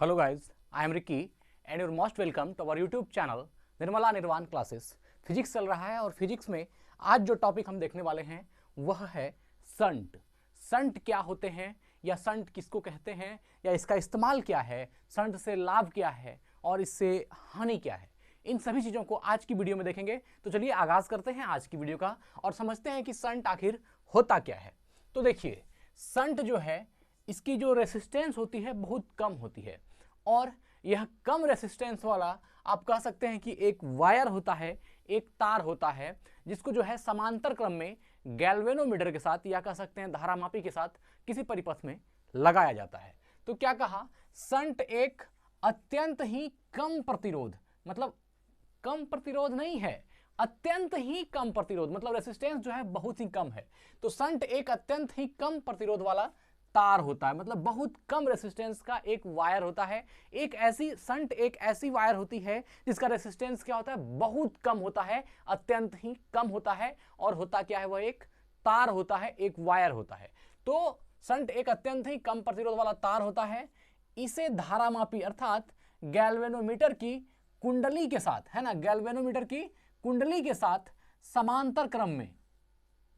Hello guys, I am Ricky and you're most welcome to our YouTube channel Nirmala निर्वाण classes. Physics चल रहा है और फिजिक्स में आज जो टॉपिक हम देखने वाले हैं वह है संट। संट क्या होते हैं या संट किसको कहते हैं या इसका इस्तेमाल क्या है, संट से लाभ क्या है और इससे हानि क्या है, इन सभी चीज़ों को आज की वीडियो में देखेंगे। तो चलिए आगाज़ करते हैं आज की वीडियो का और समझते हैं कि संट आखिर होता क्या है। तो देखिए, संट जो है इसकी जो रेसिस्टेंस होती है बहुत कम होती है और यह कम रेसिस्टेंस वाला आप कह सकते हैं कि एक वायर होता है, एक तार होता है जिसको जो है समांतर क्रम में गैल्वेनोमीटर के साथ या कह सकते हैं धारामापी के साथ किसी परिपथ में लगाया जाता है। तो क्या कहा, संट एक अत्यंत ही कम प्रतिरोध, मतलब कम प्रतिरोध नहीं है, अत्यंत ही कम प्रतिरोध, मतलब रेसिस्टेंस जो है बहुत ही कम है। तो संट एक अत्यंत ही कम प्रतिरोध वाला तार होता है, मतलब बहुत कम रेसिस्टेंस का एक वायर होता है। एक ऐसी संट एक ऐसी वायर होती है जिसका रेसिस्टेंस क्या होता है, बहुत कम होता है, अत्यंत ही कम होता है। और होता क्या है, वह एक तार होता है, एक वायर होता है। तो संट एक अत्यंत ही कम प्रतिरोध वाला तार होता है। इसे धारामापी अर्थात गैल्वेनोमीटर की कुंडली के साथ, है ना, गैल्वेनोमीटर की कुंडली के साथ समांतर क्रम में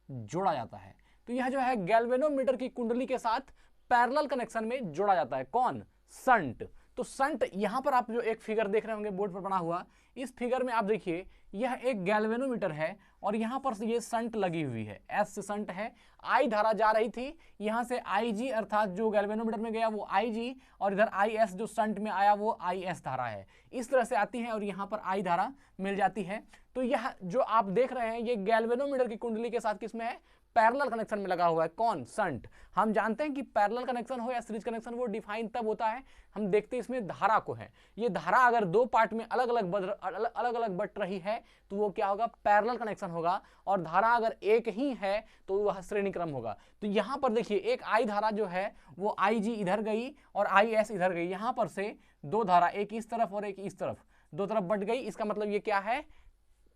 जोड़ा जाता है। तो यह जो है गैल्वेनोमीटर की कुंडली के साथ पैरेलल कनेक्शन में जोड़ा जाता है। कौन? संट। तो संट, यहां पर आप जो एक फिगर देख रहे होंगे बोर्ड पर बना हुआ, इस फिगर में आप देखिए यह एक गैल्वेनोमीटर है और यहां पर ये संट लगी हुई है, एस से संट है। आई धारा जा रही थी यहां से आई जी, अर्थात जो गैल्वेनोमीटर में गया वो आई जी, और इधर आई एस जो संट में आया वो आई एस धारा है। इस तरह से आती है और यहां पर आई धारा मिल जाती है। तो यह जो आप देख रहे हैं ये गैल्वेनोमीटर की कुंडली के साथ किसमें है, पैरेलल कनेक्शन में लगा हुआ है। कौन? संट। हम जानते हैं कि पैरेलल कनेक्शन हो या सीरीज कनेक्शन वो डिफाइन तब होता है, हम देखते हैं इसमें धारा को है। ये धारा अगर दो पार्ट में अलग अलग बट रही है तो वो क्या होगा, पैरेलल कनेक्शन होगा। और धारा अगर एक ही है तो वह श्रेणी क्रम होगा। तो यहां पर देखिए एक आई धारा जो है वो आई जी इधर गई और आई एस इधर गई। यहां पर से दो धारा, एक इस तरफ और एक इस तरफ, दो तरफ बट गई। इसका मतलब ये क्या है,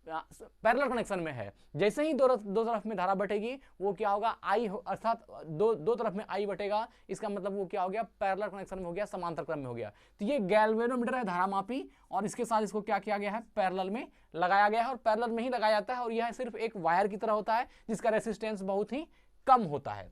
पैरेलल कनेक्शन में है। जैसे ही दो तरफ में धारा बटेगी वो क्या होगा, आई, अर्थात दो तरफ में आई बटेगा, इसका मतलब वो क्या हो गया, पैरेलल कनेक्शन में हो गया, समांतर क्रम में हो गया। तो ये गैल्वेनोमीटर है धारामापी और इसके साथ इसको क्या किया गया है, पैरेलल में लगाया गया है। और पैरेलल में ही लगाया जाता है और यह सिर्फ एक वायर की तरह होता है जिसका रेसिस्टेंस बहुत ही कम होता है।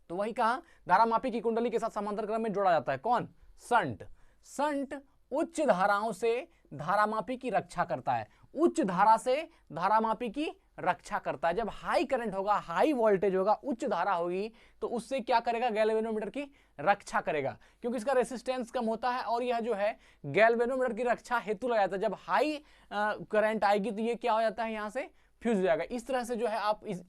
तो वही कहा, धारामापी की कुंडली के साथ समांतर क्रम में जोड़ा जाता है। कौन? संट। संट उच्च धाराओं से धारामापी की रक्षा करता है, उच्च धारा से धारामापी की रक्षा करता है। जब हाई करंट होगा, हाई वोल्टेज होगा, उच्च धारा होगी तो उससे क्या करेगा, गैल्वेनोमीटर की रक्षा करेगा, क्योंकि इसका रेसिस्टेंस कम होता है। और यह जो है गैल्वेनोमीटर की रक्षा हेतु लगाया जाता है। जब हाई करंट आएगी तो ये क्या हो जाता है, यहां से फ्यूज हो जाएगा। इस तरह से जो है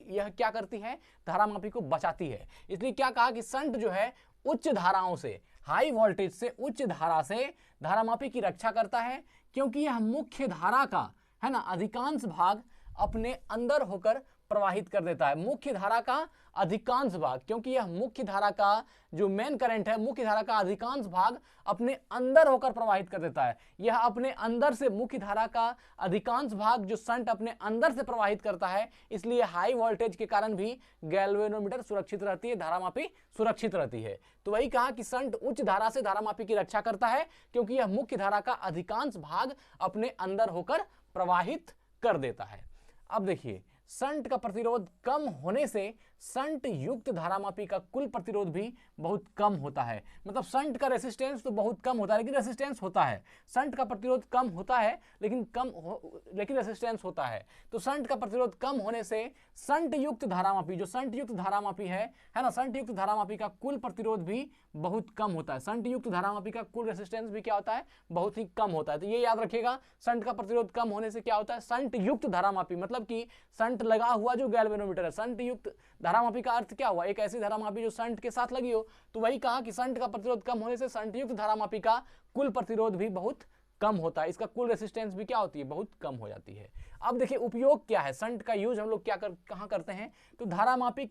यह क्या करती है, धारामापी को बचाती है। इसलिए क्या कहा कि संट जो है उच्च धाराओं से, हाई वोल्टेज से, उच्च धारा से धारामापी की रक्षा करता है, क्योंकि यह मुख्य धारा का, है ना, अधिकांश भाग अपने अंदर होकर प्रवाहित कर देता है। मुख्य धारा का अधिकांश भाग, क्योंकि यह मुख्य धारा का जो मेन करंट है, मुख्य धारा का अधिकांश भाग अपने अंदर होकर प्रवाहित कर देता है। यह अपने अंदर से, मुख्य धारा का अधिकांश भाग जो संट अपने अंदर से प्रवाहित करता है, इसलिए हाई वोल्टेज के कारण भी गैल्वेनोमीटर सुरक्षित रहती है, धारामापी सुरक्षित रहती है। तो वही कहा कि संट उच्च धारा से धारामापी की रक्षा करता है, क्योंकि यह मुख्य धारा का अधिकांश भाग अपने अंदर होकर प्रवाहित कर देता है। अब देखिए, संट का प्रतिरोध कम होने से संट युक्त धारामापी का कुल प्रतिरोध भी बहुत कम होता है। मतलब संट का रेसिस्टेंस तो बहुत कम होता है लेकिन रेसिस्टेंस होता है। संट का प्रतिरोध कम होता है लेकिन रेसिस्टेंस होता है। तो संट का प्रतिरोध कम होने से संट युक्त धारामापी, जो संट युक्त धारामापी है ना, संट युक्त धारामापी का कुल प्रतिरोध भी बहुत कम होता है। संट युक्त धारामापी का कुल रेसिस्टेंस भी क्या होता है, बहुत ही कम होता है। तो ये याद रखिएगा, संट का प्रतिरोध कम होने से क्या होता है, संट युक्त धारामापी, मतलब कि संट लगा हुआ जो गैल्वेनोमीटर है, संट युक्त धारामापी का अर्थ क्या हुआ, एक ऐसी धारामापी जो संट के साथ लगी हो। तो वही कहा कि संट का प्रतिरोध कम होने से संट युक्त धारामापी का कुल प्रतिरोध भी बहुत कम होता है, इसका कुल रेसिस्टेंस भी क्या होती है, बहुत कम हो जाती है। अब देखिए उपयोग क्या है, संट का यूज हम लोग कहाँ करते हैं, तो धारामापी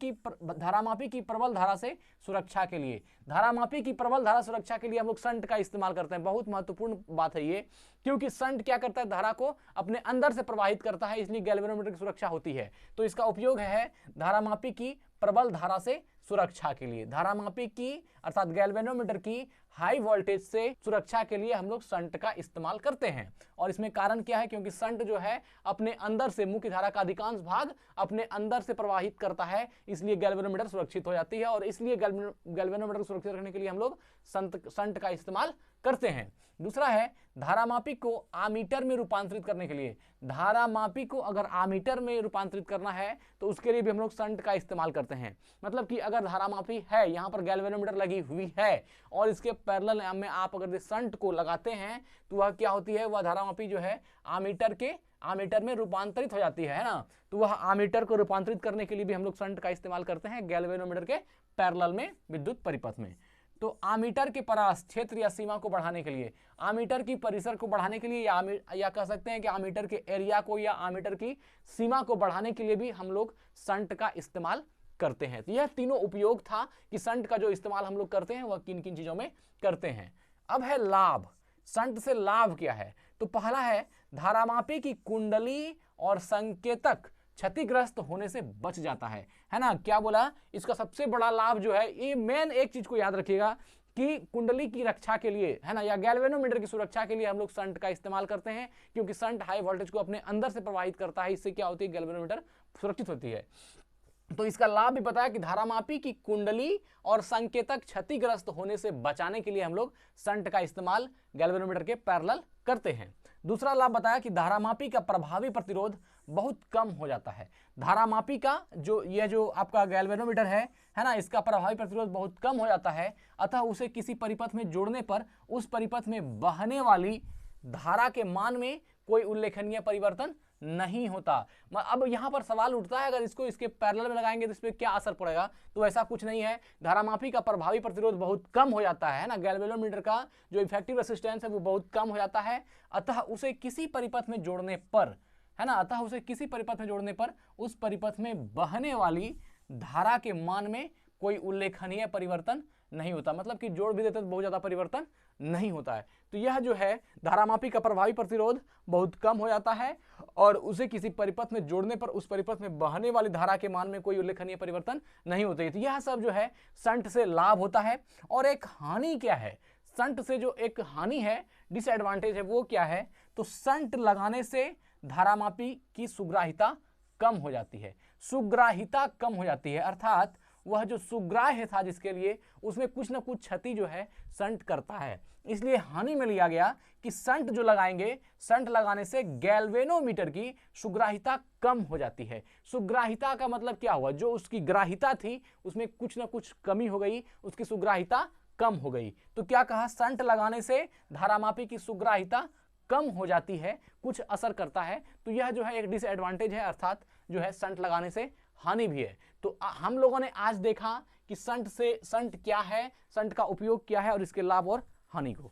की प्रबल धारा से सुरक्षा के लिए, धारामापी की प्रबल धारा सुरक्षा के लिए हम लोग संट का इस्तेमाल करते हैं। बहुत महत्वपूर्ण बात है ये, क्योंकि संट क्या करता है, धारा को अपने अंदर से प्रवाहित करता है, इसलिए गैल्वेनोमीटर की सुरक्षा होती है। तो इसका उपयोग है धारामापी की प्रबल धारा से सुरक्षा के लिए, धारामापी की अर्थात गैल्वेनोमीटर की हाई वोल्टेज से सुरक्षा के लिए हम लोग शंट का इस्तेमाल करते हैं। और इसमें कारण क्या है, क्योंकि शंट जो है अपने अंदर से मुख्य धारा का अधिकांश भाग अपने अंदर से प्रवाहित करता है, इसलिए गैल्वेनोमीटर सुरक्षित हो जाती है। और इसलिए गैल्वेनोमीटर को सुरक्षित रखने के लिए हम लोग शंट का इस्तेमाल करते हैं। दूसरा है धारामापी को आमीटर में रूपांतरित करने के लिए, धारामापी को अगर आमीटर में रूपांतरित करना है तो उसके लिए भी हम लोग शंट का इस्तेमाल करते हैं। मतलब कि अगर धारामापी है, यहाँ पर गैल्वेनोमीटर लगी हुई है और इसके पैरेलल में आप अगर शंट को लगाते हैं तो वह क्या होती है, वह धारामापी जो है आमीटर में रूपांतरित हो जाती है ना। तो वह आमीटर को रूपांतरित करने के लिए भी हम लोग शंट का इस्तेमाल करते हैं गैल्वेनोमीटर के पैरेलल में विद्युत परिपथ में। तो आमीटर के परास क्षेत्र या सीमा को बढ़ाने के लिए, आमीटर की परिसर को बढ़ाने के लिए या कह सकते हैं कि आमीटर के एरिया को या आमीटर की सीमा को बढ़ाने के लिए भी हम लोग शंट का इस्तेमाल करते हैं। तो यह तीनों उपयोग था कि शंट का जो इस्तेमाल हम लोग करते हैं वह किन किन चीजों में करते हैं। अब है लाभ, शंट से लाभ क्या है। तो पहला है धारामापी की कुंडली और संकेतक क्षतिग्रस्त होने से बच जाता है ना। क्या बोला, इसका सबसे बड़ा लाभ जो है, ये मेन एक चीज को याद रखिएगा कि कुंडली की रक्षा के लिए है ना, या गैल्वेनोमीटर की सुरक्षा के लिए हम लोग शंट का इस्तेमाल करते हैं, क्योंकि शंट हाई वोल्टेज को अपने अंदर से प्रवाहित करता है। इससे क्या होती है, गैल्वेनोमीटर सुरक्षित होती है। तो इसका लाभ भी बताया कि धारामापी की कुंडली और संकेतक क्षतिग्रस्त होने से बचाने के लिए हम लोग शंट का इस्तेमाल गैल्वेनोमीटर के पैरेलल करते हैं। दूसरा लाभ बताया कि धारामापी का प्रभावी प्रतिरोध बहुत कम हो जाता है। धारामापी का जो आपका गैल्वेनोमीटर है ना, इसका प्रभावी प्रतिरोध बहुत कम हो जाता है। अतः उसे किसी परिपथ में जोड़ने पर उस परिपथ में बहने वाली धारा के मान में कोई उल्लेखनीय परिवर्तन नहीं होता। अब यहां पर सवाल उठता है, अगर इसको इसके पैरेलल में लगाएंगे तो इस पर क्या असर पड़ेगा, तो ऐसा कुछ नहीं है। धारामापी का प्रभावी प्रतिरोध बहुत कम हो जाता है ना, गैल्वेनोमीटर का जो इफेक्टिव रेसिस्टेंस है वो बहुत कम हो जाता है। अतः उसे किसी परिपथ में जोड़ने पर है ना, उस परिपथ में बहने वाली धारा के मान में कोई उल्लेखनीय परिवर्तन नहीं होता। मतलब कि जोड़ भी देते तो बहुत ज्यादा परिवर्तन नहीं होता है। तो यह जो है धारामापी का प्रभावी प्रतिरोध बहुत कम हो जाता है और उसे किसी परिपथ में जोड़ने पर उस परिपथ में बहने वाली धारा के मान में कोई उल्लेखनीय परिवर्तन नहीं होते। तो यह सब जो है शंट से लाभ होता है। और एक हानि क्या है, शंट से जो एक हानि है, डिसएडवांटेज है, वो क्या है, तो शंट लगाने से धारामापी की सुग्राहिता कम हो जाती है। सुग्राहिता कम हो जाती है अर्थात वह जो सुग्राह्य था जिसके लिए, उसमें कुछ ना कुछ क्षति जो है शंट करता है। इसलिए हानि में लिया गया कि शंट जो लगाएंगे, शंट लगाने से गैल्वेनोमीटर की सुग्राहिता कम हो जाती है। सुग्राहिता का मतलब क्या हुआ, जो उसकी ग्राहिता थी उसमें कुछ ना कुछ कमी हो गई, उसकी सुग्राहिता कम हो गई। तो क्या कहा, शंट लगाने से धारामापी की सुग्राहिता कम हो जाती है, कुछ असर करता है। तो यह जो है एक डिसएडवांटेज है, अर्थात जो है शंट लगाने से हानि भी है। तो हम लोगों ने आज देखा कि शंट क्या है, शंट का उपयोग क्या है और इसके लाभ और हानि को।